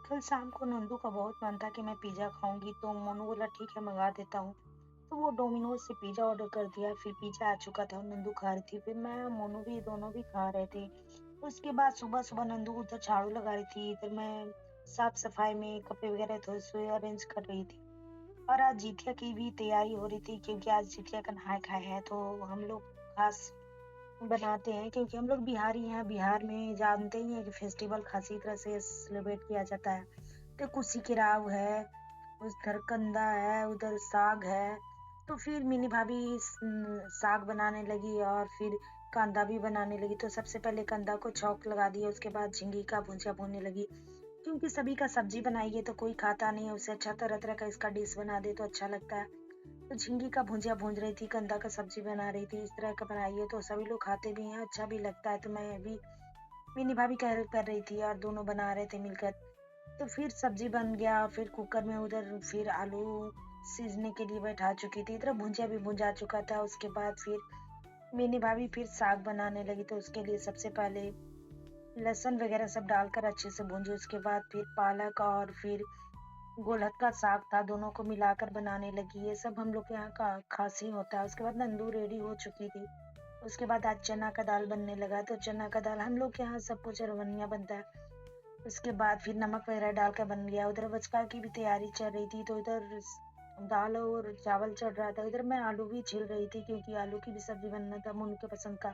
कल शाम को नंदू का बहुत मन था कि मैं पिज़्ज़ा खाऊंगी, तो मोनू बोला ठीक है मंगा देता हूँ। तो वो डोमिनोज से पिज़्ज़ा ऑर्डर कर दिया। फिर पिज़्ज़ा आ चुका था और नंदू खा रही थी। फिर मैं मोनू भी दोनों भी खा रहे थे। उसके बाद सुबह सुबह नंदू उधर झाड़ू लगा रही थी, इधर मैं साफ सफाई में कपड़े वगैरह थोड़े से अरेंज कर रही थी। और आज जितिया की भी तैयारी हो रही थी, क्योंकि आज जितिया का नहाय खाए है, तो हम लोग खास बनाते हैं, क्योंकि हम लोग बिहारी हैं। बिहार में जानते ही हैं कि फेस्टिवल खासी तरह से सेलिब्रेट किया जाता है। तो कुशी के राव है, उधर कंदा है, उधर साग है। तो फिर मिनी भाभी साग बनाने लगी और फिर कांदा भी बनाने लगी। तो सबसे पहले कंदा को छौंक लगा दिया, उसके बाद झींगी का भुंजिया भूनने लगी। क्योंकि सभी का सब्जी बनाइए तो कोई खाता नहीं है, उससे अच्छा तरह तरह का इसका डिश बना दे तो अच्छा लगता है। तो झींगी का भुजिया भून रही थी, कंदा का सब्जी बना रही थी। इस तरह का बनाइए तो सभी लोग खाते भी हैं, अच्छा भी लगता है। तो मैं भी मेरी भाभी का हेल्प कर रही थी और दोनों बना रहे थे मिलकर। तो फिर सब्जी बन गया, फिर कुकर में उधर फिर आलू सीजने के लिए बैठा चुकी थी, इधर भुजिया भी भुंजा चुका था। उसके बाद फिर मेरी भाभी फिर साग बनाने लगी। तो उसके लिए सबसे पहले लहसुन वगैरह सब डालकर अच्छे से भूंजी। उसके बाद फिर पालक और फिर गोलहद का साग था, दोनों को मिलाकर बनाने लगी। ये सब हम लोग के यहाँ का खास ही होता है। उसके बाद नंदू रेडी हो चुकी थी। उसके बाद आज चना का दाल बनने लगा। तो चना का दाल हम लोग के यहाँ सब कुछ रवैया बनता है। उसके बाद फिर नमक वगैरह डालकर बन गया। उधर बचका की भी तैयारी चल रही थी, तो इधर दाल और चावल चल रहा था। इधर मैं आलू भी छील रही थी, क्योंकि आलू की भी सब्जी बनना था मोनू के पसंद का।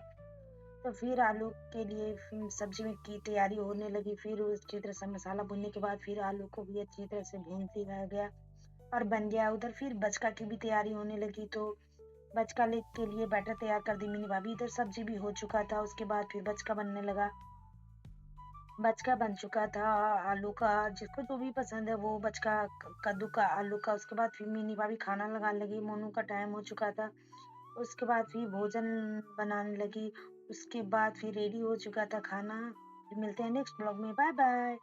तो फिर आलू के लिए सब्जी में की तैयारी होने लगी। फिर अच्छी तरह से मसाला भूनने के बाद फिर आलू को भी अच्छी तरह से भून लिया गया और बन गया। उधर फिर बचका की भी तैयारी होने लगी। तो बचका के लिए बैटर तैयार कर दी मिनी भाभी। इधर सब्जी भी हो चुका था। उसके बाद फिर बचका बनने लगा। बचका बन चुका था आलू का, जिसको जो भी पसंद है वो बचका, कद्दू का, आलू का। उसके बाद फिर मिनी भाभी खाना लगाने लगी, मोनू का टाइम हो चुका था। उसके बाद फिर भोजन बनाने लगी। उसके बाद फिर रेडी हो चुका था खाना। फिर मिलते हैं नेक्स्ट ब्लॉग में। Bye bye.